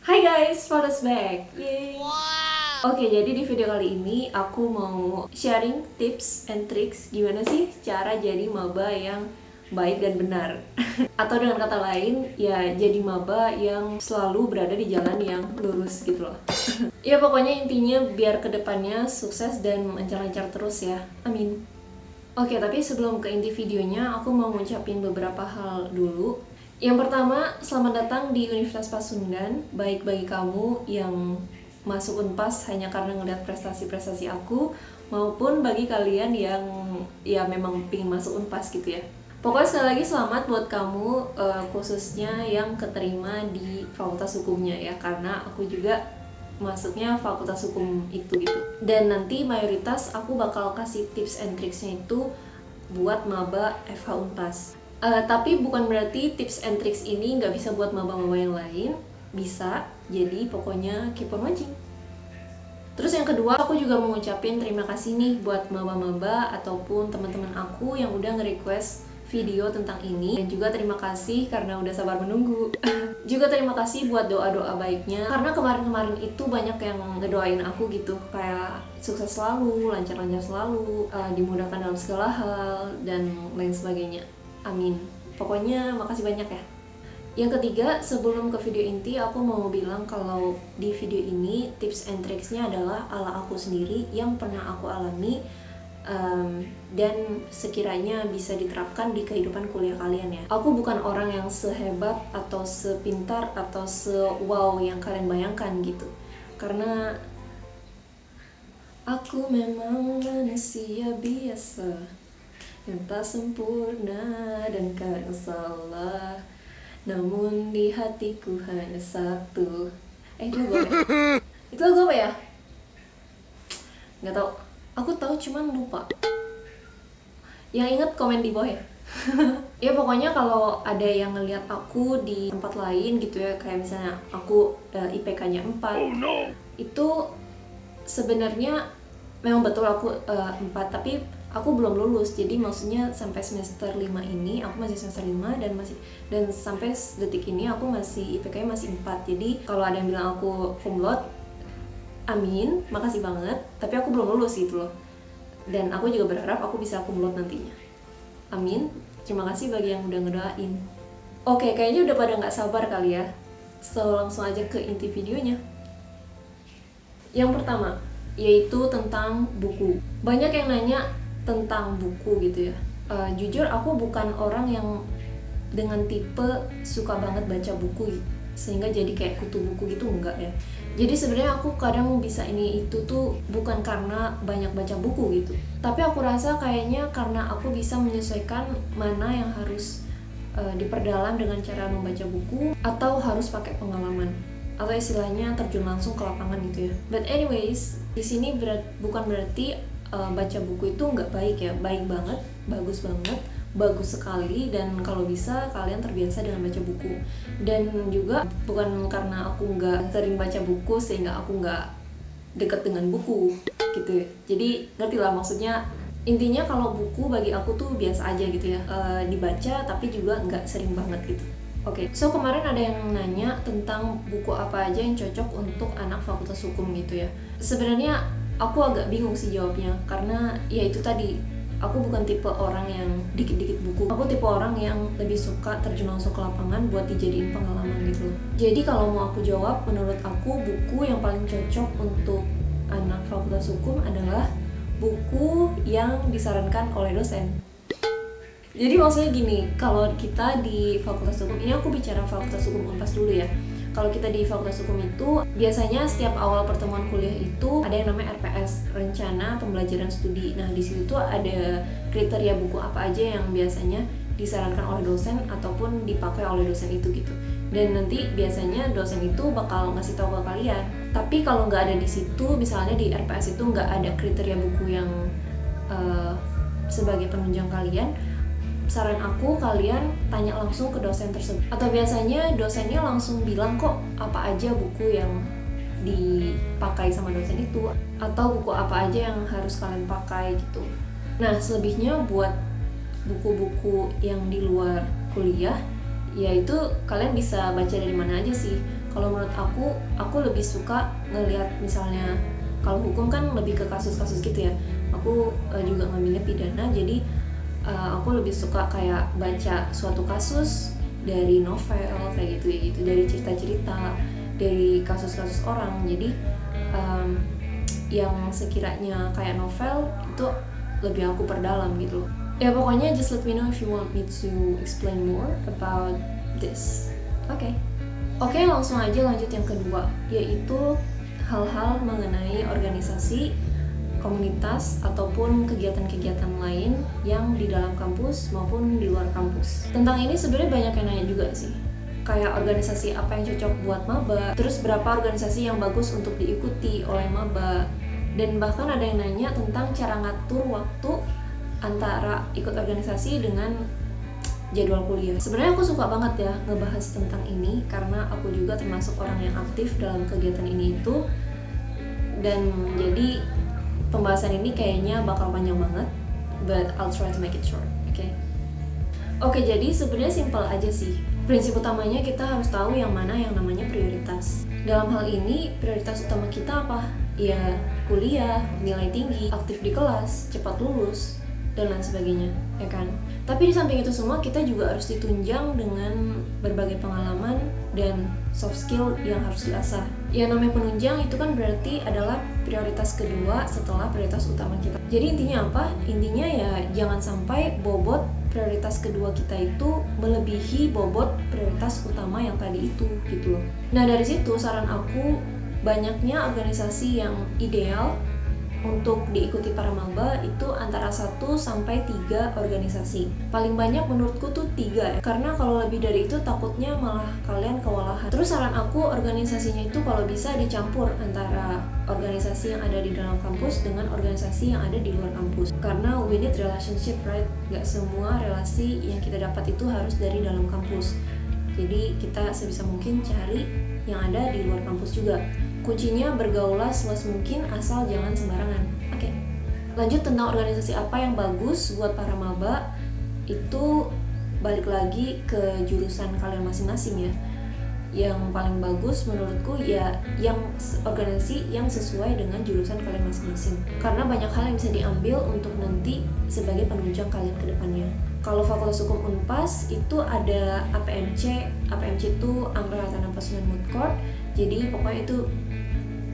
Hai guys, Falas back. Yeay. Oke, jadi di video kali ini aku mau sharing tips and tricks gimana sih cara jadi maba yang baik dan benar. Atau dengan kata lain, ya jadi maba yang selalu berada di jalan yang lurus gitu loh. Ya pokoknya intinya biar kedepannya sukses dan lancar-lancar terus ya. Amin. Oke, tapi sebelum ke inti videonya, aku mau ngucapin beberapa hal dulu. Yang pertama, selamat datang di Universitas Pasundan. Baik bagi kamu yang masuk Unpas hanya karena ngeliat prestasi-prestasi aku, maupun bagi kalian yang ya memang pingin masuk Unpas gitu ya. Pokoknya sekali lagi selamat buat kamu, khususnya yang keterima di Fakultas Hukumnya ya, karena aku juga masuknya Fakultas Hukum itu gitu. Dan nanti mayoritas aku bakal kasih tips and tricksnya itu buat maba FH Unpas. Tapi bukan berarti tips and tricks ini nggak bisa buat maba-maba yang lain. Bisa, jadi pokoknya keep on watching. Terus yang kedua, aku juga mau ngucapin terima kasih nih buat maba-maba ataupun teman-teman aku yang udah nge-request video tentang ini. Dan juga terima kasih karena udah sabar menunggu. Juga terima kasih buat doa-doa baiknya. Karena kemarin-kemarin itu banyak yang ngedoain aku gitu, kayak sukses selalu, lancar-lancar selalu, dimudahkan dalam segala hal, dan lain sebagainya. Amin. Pokoknya makasih banyak ya. Yang ketiga, sebelum ke video inti, aku mau bilang kalau di video ini tips and tricksnya adalah ala aku sendiri yang pernah aku alami, dan sekiranya bisa diterapkan di kehidupan kuliah kalian ya. Aku bukan orang yang sehebat atau sepintar atau se-wow yang kalian bayangkan gitu. Karena aku memang manusia biasa yang tak sempurna dan kadang salah, namun di hatiku hanya satu. Itu lagu apa ya? Itu lagu apa ya? Nggak tahu. Aku tahu cuman lupa. Yang inget komen di bawah ya. Ya pokoknya kalau ada yang ngelihat aku di tempat lain gitu ya, kayak misalnya aku IPK-nya 4. Oh, no. Itu sebenarnya memang betul aku 4, tapi aku belum lulus. Jadi maksudnya sampai semester 5 ini aku masih semester 5 dan sampai detik ini aku masih IPK-nya masih 4. Jadi kalau ada yang bilang aku cum laude, amin, makasih banget, tapi aku belum lulus gitu loh. Dan aku juga berharap aku bisa cum laude nantinya. Amin. Terima kasih bagi yang udah ngedoain. Oke, kayaknya udah pada nggak sabar kali ya. So langsung aja ke inti videonya. Yang pertama, yaitu tentang buku. Banyak yang nanya tentang buku gitu ya. Jujur aku bukan orang yang dengan tipe suka banget baca buku sehingga jadi kayak kutu buku gitu, enggak ya. Jadi sebenarnya aku kadang bisa ini itu tuh bukan karena banyak baca buku gitu, tapi aku rasa kayaknya karena aku bisa menyesuaikan mana yang harus diperdalam dengan cara membaca buku atau harus pakai pengalaman atau istilahnya terjun langsung ke lapangan gitu ya. But anyways, di sini bukan berarti baca buku itu nggak baik ya. Baik banget, bagus sekali, dan kalau bisa kalian terbiasa dengan baca buku. Dan juga bukan karena aku nggak sering baca buku sehingga aku nggak deket dengan buku gitu ya. Jadi ngerti lah maksudnya. Intinya kalau buku bagi aku tuh biasa aja gitu ya, dibaca tapi juga nggak sering banget gitu. Oke, so kemarin ada yang nanya tentang buku apa aja yang cocok untuk anak fakultas hukum gitu ya. Sebenarnya aku agak bingung sih jawabnya, karena ya itu tadi, aku bukan tipe orang yang dikit-dikit buku. Aku tipe orang yang lebih suka terjun langsung ke lapangan buat dijadiin pengalaman gitu loh. Jadi kalau mau aku jawab, menurut aku buku yang paling cocok untuk anak fakultas hukum adalah buku yang disarankan oleh dosen. Jadi maksudnya gini, kalau kita di Fakultas Hukum, ini aku bicara Fakultas Hukum Unpas dulu ya. Kalau kita di Fakultas Hukum itu, biasanya setiap awal pertemuan kuliah itu ada yang namanya RPS, Rencana Pembelajaran Studi. Nah, di situ tuh ada kriteria buku apa aja yang biasanya disarankan oleh dosen ataupun dipakai oleh dosen itu gitu. Dan nanti biasanya dosen itu bakal ngasih tahu ke kalian. Tapi kalau nggak ada di situ, misalnya di RPS itu nggak ada kriteria buku yang sebagai penunjang kalian, saran aku kalian tanya langsung ke dosen tersebut. Atau biasanya dosennya langsung bilang kok apa aja buku yang dipakai sama dosen itu, atau buku apa aja yang harus kalian pakai gitu. Nah, selebihnya buat buku-buku yang di luar kuliah, ya itu kalian bisa baca dari mana aja sih. Kalau menurut aku lebih suka ngelihat misalnya, kalau hukum kan lebih ke kasus-kasus gitu ya. Aku juga ngambilnya pidana, jadi aku lebih suka kayak baca suatu kasus dari novel kayak gitu, dari cerita-cerita, dari kasus-kasus orang. Jadi yang sekiranya kayak novel itu lebih aku perdalam gitu. Ya pokoknya just let me know if you want me to explain more about this. Oke, langsung aja lanjut yang kedua, yaitu hal-hal mengenai organisasi, komunitas, ataupun kegiatan-kegiatan lain yang di dalam kampus maupun di luar kampus. Tentang ini sebenarnya banyak yang nanya juga sih, kayak organisasi apa yang cocok buat maba, terus berapa organisasi yang bagus untuk diikuti oleh maba, dan bahkan ada yang nanya tentang cara ngatur waktu antara ikut organisasi dengan jadwal kuliah. Sebenarnya aku suka banget ya ngebahas tentang ini, karena aku juga termasuk orang yang aktif dalam kegiatan ini itu, dan jadi pembahasan ini kayaknya bakal panjang banget, but I'll try to make it short. Oke, jadi sebenarnya simpel aja sih. Prinsip utamanya kita harus tahu yang mana yang namanya prioritas. Dalam hal ini, prioritas utama kita apa? Ya, kuliah, nilai tinggi, aktif di kelas, cepat lulus, dan lain sebagainya, ya kan? Tapi di samping itu semua, kita juga harus ditunjang dengan berbagai pengalaman dan soft skill yang harus diasah. Ya, namanya penunjang itu kan berarti adalah prioritas kedua setelah prioritas utama kita. Jadi intinya apa? Intinya ya jangan sampai bobot prioritas kedua kita itu melebihi bobot prioritas utama yang tadi itu, gitu loh. Nah, dari situ saran aku, banyaknya organisasi yang ideal untuk diikuti para maba itu antara 1 sampai 3 organisasi. Paling banyak menurutku tuh 3 ya. Karena kalau lebih dari itu takutnya malah kalian kewalahan. Terus saran aku, organisasinya itu kalau bisa dicampur antara organisasi yang ada di dalam kampus dengan organisasi yang ada di luar kampus. Karena we need relationship, right? Gak semua relasi yang kita dapat itu harus dari dalam kampus. Jadi kita sebisa mungkin cari yang ada di luar kampus juga. Kuncinya bergaulah seluas mungkin, asal jangan sembarangan. Oke. Lanjut tentang organisasi apa yang bagus buat para maba, itu balik lagi ke jurusan kalian masing-masing ya. Yang paling bagus menurutku ya yang organisasi yang sesuai dengan jurusan kalian masing-masing. Karena banyak hal yang bisa diambil untuk nanti sebagai penunjang kalian ke depannya. Kalau Fakultas Hukum Unpas itu ada APMC. APMC itu Angkatan Pasunan Moot Court. Jadi pokoknya itu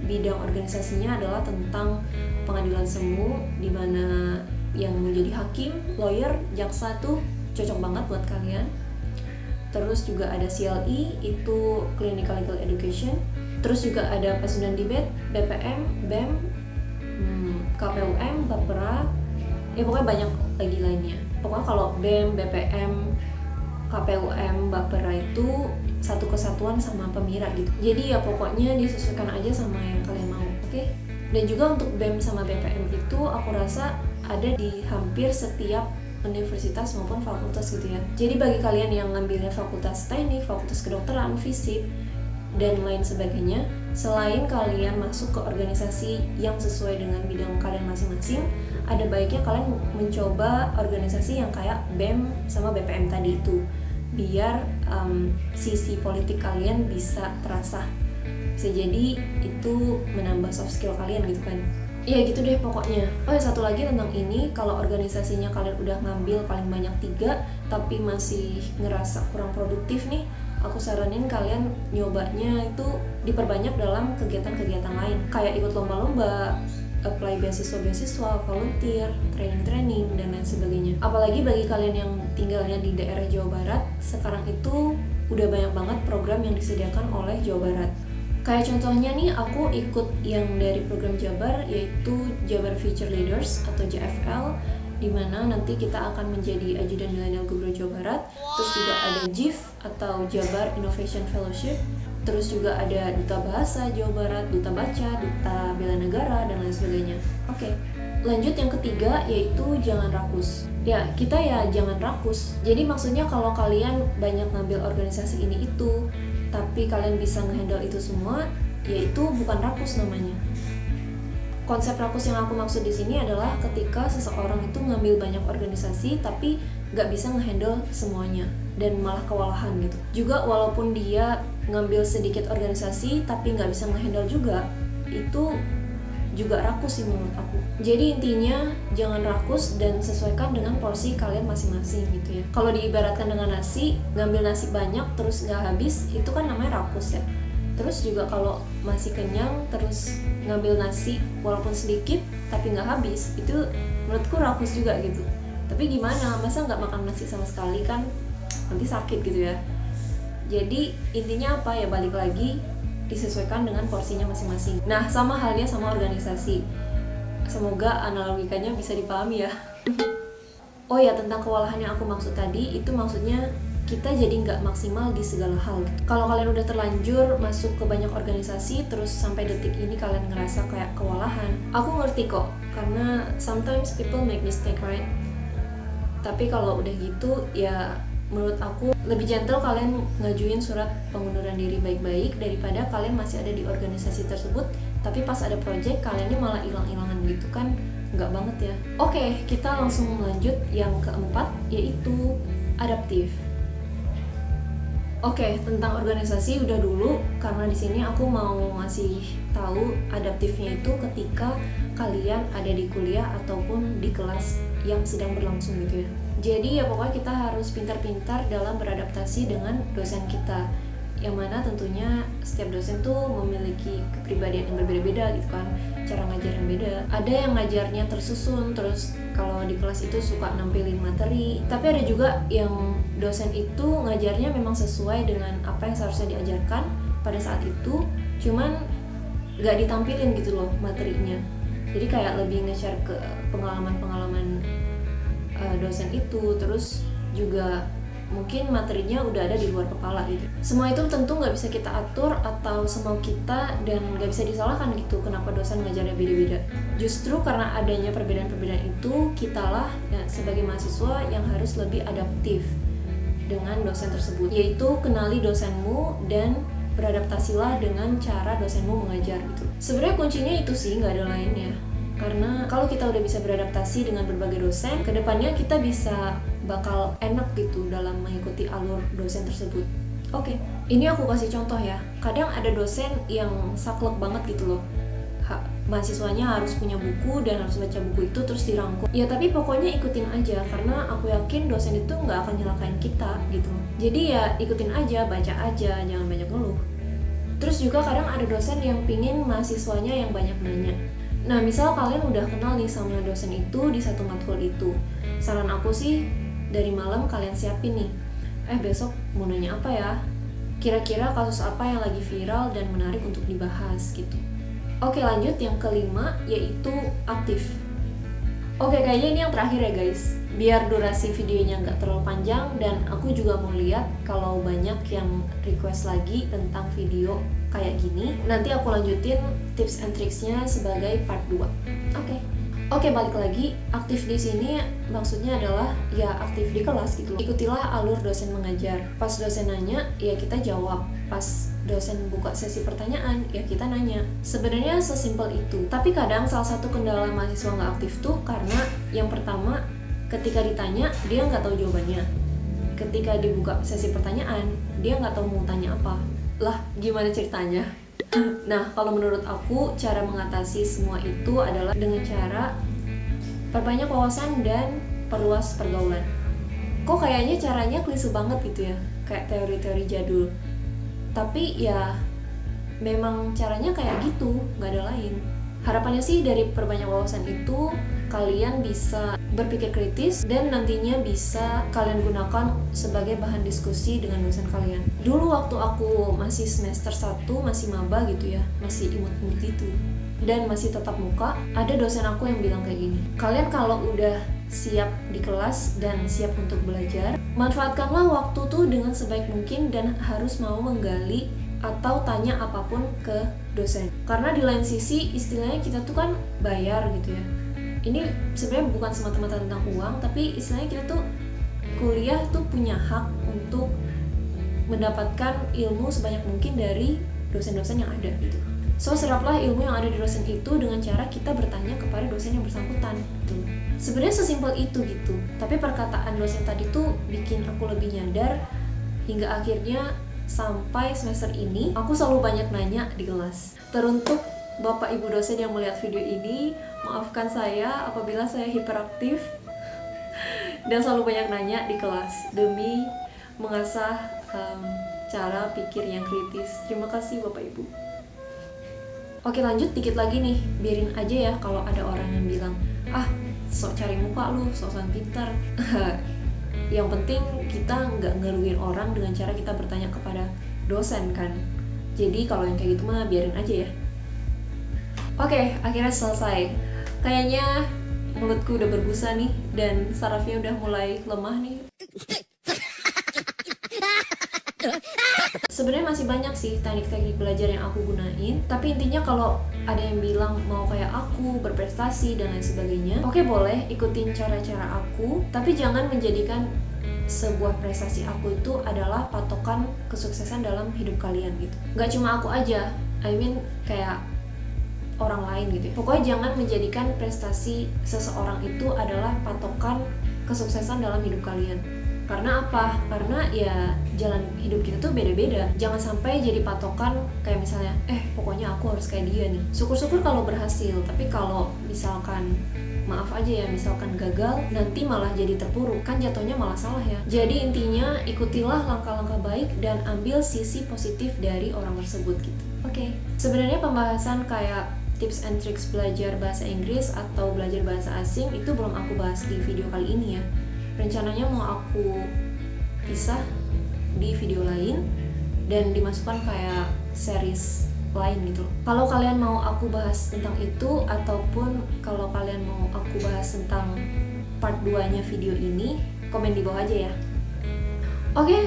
bidang organisasinya adalah tentang pengadilan semu, di mana yang menjadi hakim, lawyer, jaksa tuh cocok banget buat kalian. Terus juga ada CLE, itu Clinical Legal Education. Terus juga ada Pasunan Debate, BPM, BEM, KPUM, Bapera. Ya pokoknya banyak lagi lainnya. Pokoknya kalau BEM, BPM, KPUM, Bapera itu satu kesatuan sama Pemira gitu. Jadi ya pokoknya disesuaikan aja sama yang kalian mau, oke? Dan juga untuk BEM sama BPM itu aku rasa ada di hampir setiap universitas maupun fakultas gitu ya. Jadi bagi kalian yang ngambilnya fakultas teknik, fakultas kedokteran, fisik, dan lain sebagainya, selain kalian masuk ke organisasi yang sesuai dengan bidang kalian masing-masing, ada baiknya kalian mencoba organisasi yang kayak BEM sama BPM tadi itu, biar sisi politik kalian bisa terasa. Bisa jadi itu menambah soft skill kalian gitu kan. Ya gitu deh pokoknya. Oh ya, satu lagi tentang ini, kalau organisasinya kalian udah ngambil paling banyak 3 tapi masih ngerasa kurang produktif nih, aku saranin kalian nyobanya itu diperbanyak dalam kegiatan-kegiatan lain, kayak ikut lomba-lomba, apply beasiswa-beasiswa, volunteer, training-training, dan lain sebagainya. Apalagi bagi kalian yang tinggalnya di daerah Jawa Barat, sekarang itu udah banyak banget program yang disediakan oleh Jawa Barat. Kayak contohnya nih, aku ikut yang dari program Jabar, yaitu Jabar Future Leaders atau JFL, di mana nanti kita akan menjadi ajudan milenial gubernur Jawa Barat. Terus juga ada JIF atau Jabar Innovation Fellowship. Terus juga ada Duta Bahasa Jawa Barat, Duta Baca, Duta Bela Negara, dan lain sebagainya. Oke, lanjut yang ketiga, yaitu jangan rakus. Ya, kita ya jangan rakus. Jadi maksudnya kalau kalian banyak ngambil organisasi ini itu, tapi kalian bisa ngehandle itu semua, yaitu bukan rakus namanya. Konsep rakus yang aku maksud di sini adalah ketika seseorang itu ngambil banyak organisasi tapi nggak bisa ngehandle semuanya dan malah kewalahan gitu. Juga walaupun dia ngambil sedikit organisasi tapi nggak bisa ngehandle juga, itu juga rakus sih menurut aku. Jadi intinya jangan rakus dan sesuaikan dengan porsi kalian masing-masing gitu ya. Kalau diibaratkan dengan nasi, ngambil nasi banyak terus nggak habis, itu kan namanya rakus ya. Terus juga kalau masih kenyang terus ngambil nasi walaupun sedikit tapi nggak habis, itu menurutku rakus juga gitu. Tapi gimana, masa nggak makan nasi sama sekali, kan nanti sakit gitu ya. Jadi intinya apa ya, balik lagi disesuaikan dengan porsinya masing-masing. Nah, sama halnya sama organisasi. Semoga analogikannya bisa dipahami ya. Oh ya, tentang kewalahan yang aku maksud tadi, itu maksudnya kita jadi nggak maksimal di segala hal gitu. Kalau kalian udah terlanjur masuk ke banyak organisasi, terus sampai detik ini kalian ngerasa kayak kewalahan, aku ngerti kok, karena sometimes people make mistake, right? Tapi kalau udah gitu, ya menurut aku lebih gentle kalian ngajuin surat pengunduran diri baik-baik daripada kalian masih ada di organisasi tersebut tapi pas ada project kaliannya malah hilang-hilangan gitu kan, nggak banget ya. Oke, kita langsung lanjut yang keempat, yaitu adaptif. Oke, tentang organisasi udah dulu, karena di sini aku mau ngasih tahu adaptifnya itu ketika kalian ada di kuliah ataupun di kelas yang sedang berlangsung gitu ya. Jadi ya pokoknya kita harus pintar-pintar dalam beradaptasi dengan dosen kita, yang mana tentunya setiap dosen tuh memiliki kepribadian yang berbeda-beda gitu kan, cara ngajar yang beda. Ada yang ngajarnya tersusun, terus kalau di kelas itu suka nampilin materi, tapi ada juga yang dosen itu ngajarnya memang sesuai dengan apa yang seharusnya diajarkan pada saat itu, cuman gak ditampilin gitu loh materinya. Jadi kayak lebih nge-share ke pengalaman-pengalaman dosen itu, terus juga mungkin materinya udah ada di luar kepala gitu. Semua itu tentu nggak bisa kita atur atau semau kita, dan nggak bisa disalahkan gitu kenapa dosen ngajarnya beda-beda. Justru karena adanya perbedaan-perbedaan itu, kitalah ya, sebagai mahasiswa yang harus lebih adaptif dengan dosen tersebut, yaitu kenali dosenmu dan beradaptasilah dengan cara dosenmu mengajar gitu. Sebenarnya kuncinya itu sih, nggak ada lainnya. Karena kalau kita udah bisa beradaptasi dengan berbagai dosen, kedepannya kita bisa bakal enak gitu dalam mengikuti alur dosen tersebut. Oke, ini aku kasih contoh ya. Kadang ada dosen yang saklek banget gitu loh. Mahasiswanya harus punya buku dan harus baca buku itu terus dirangkum. Ya tapi pokoknya ikutin aja, karena aku yakin dosen itu nggak akan nyelakain kita gitu. Jadi ya ikutin aja, baca aja, jangan banyak ngeluh. Terus juga kadang ada dosen yang pingin mahasiswanya yang banyak nanya. Nah, misal kalian udah kenal nih sama dosen itu di satu matkul itu, saran aku sih dari malam kalian siapin nih, besok mau nanya apa ya? Kira-kira kasus apa yang lagi viral dan menarik untuk dibahas gitu. Oke, lanjut yang kelima, yaitu aktif. Oke, kayaknya ini yang terakhir ya guys, biar durasi videonya nggak terlalu panjang, dan aku juga mau lihat kalau banyak yang request lagi tentang video kayak gini, nanti aku lanjutin tips and tricksnya sebagai part 2. Oke, balik lagi, aktif di sini maksudnya adalah ya aktif di kelas gitu loh. Ikutilah alur dosen mengajar. Pas dosen nanya, ya kita jawab. Pas dosen buka sesi pertanyaan, ya kita nanya. Sebenarnya sesimpel itu. Tapi kadang salah satu kendala mahasiswa nggak aktif tuh karena yang pertama, ketika ditanya dia nggak tahu jawabannya. Ketika dibuka sesi pertanyaan, dia nggak tahu mau tanya apa. Lah, gimana ceritanya? Nah, kalau menurut aku, cara mengatasi semua itu adalah dengan cara perbanyak wawasan dan perluas pergaulan. Kok kayaknya caranya klise banget gitu ya, kayak teori-teori jadul. Tapi ya, memang caranya kayak gitu, nggak ada lain. Harapannya sih dari perbanyak wawasan itu, kalian bisa berpikir kritis dan nantinya bisa kalian gunakan sebagai bahan diskusi dengan dosen kalian. Dulu waktu aku masih semester 1, masih maba gitu ya, masih imut-imut gitu, dan masih tatap muka, ada dosen aku yang bilang kayak gini, kalian kalau udah siap di kelas dan siap untuk belajar, manfaatkanlah waktu tuh dengan sebaik mungkin dan harus mau menggali atau tanya apapun ke dosen. Karena di lain sisi istilahnya kita tuh kan bayar gitu ya. Ini sebenarnya bukan semata-mata tentang uang, tapi istilahnya kita tuh kuliah tuh punya hak untuk mendapatkan ilmu sebanyak mungkin dari dosen-dosen yang ada gitu. So, seraplah ilmu yang ada di dosen itu dengan cara kita bertanya kepada dosen yang bersangkutan gitu. Sebenarnya sesimpel itu gitu. Tapi perkataan dosen tadi tuh bikin aku lebih nyadar hingga akhirnya sampai semester ini aku selalu banyak nanya di kelas. Teruntuk Bapak Ibu dosen yang melihat video ini, maafkan saya apabila saya hiperaktif dan selalu banyak nanya di kelas demi mengasah cara pikir yang kritis. Terima kasih Bapak Ibu. Oke, lanjut dikit lagi nih. Biarin aja ya kalau ada orang yang bilang, ah sok cari muka lu, sok-sokan pintar. Yang penting kita nggak ngerugiin orang dengan cara kita bertanya kepada dosen kan. Jadi kalau yang kayak gitu mah biarin aja ya. Oke, akhirnya selesai. Kayaknya mulutku udah berbusa nih dan sarafnya udah mulai lemah nih. Sebenarnya masih banyak sih teknik-teknik belajar yang aku gunain, tapi intinya kalau ada yang bilang mau kayak aku, berprestasi dan lain sebagainya, oke boleh ikutin cara-cara aku, tapi jangan menjadikan sebuah prestasi aku itu adalah patokan kesuksesan dalam hidup kalian gitu. Gak cuma aku aja, kayak orang lain gitu. Pokoknya jangan menjadikan prestasi seseorang itu adalah patokan kesuksesan dalam hidup kalian. Karena apa? Karena ya jalan hidup kita tuh beda-beda. Jangan sampai jadi patokan kayak misalnya, pokoknya aku harus kayak dia nih. Syukur-syukur kalau berhasil, tapi kalau misalkan maaf aja ya, misalkan gagal, nanti malah jadi terpuruk, kan jatuhnya malah salah ya. Jadi intinya ikutilah langkah-langkah baik dan ambil sisi positif dari orang tersebut gitu. Oke. Sebenarnya pembahasan kayak tips and tricks belajar bahasa Inggris atau belajar bahasa asing itu belum aku bahas di video kali ini ya. Rencananya mau aku pisah di video lain dan dimasukkan kayak series lain gitu. Kalau kalian mau aku bahas tentang itu ataupun kalau kalian mau aku bahas tentang part 2-nya video ini, komen di bawah aja ya. Oke,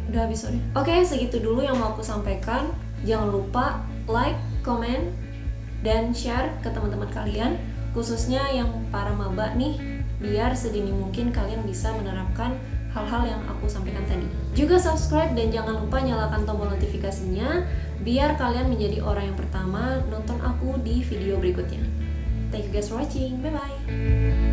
udah habis sorry. Oke, segitu dulu yang mau aku sampaikan. Jangan lupa like, comment, dan share ke teman-teman kalian, khususnya yang para maba nih, biar sedini mungkin kalian bisa menerapkan hal-hal yang aku sampaikan tadi. Juga subscribe dan jangan lupa nyalakan tombol notifikasinya biar kalian menjadi orang yang pertama nonton aku di video berikutnya. Thank you guys for watching. Bye bye.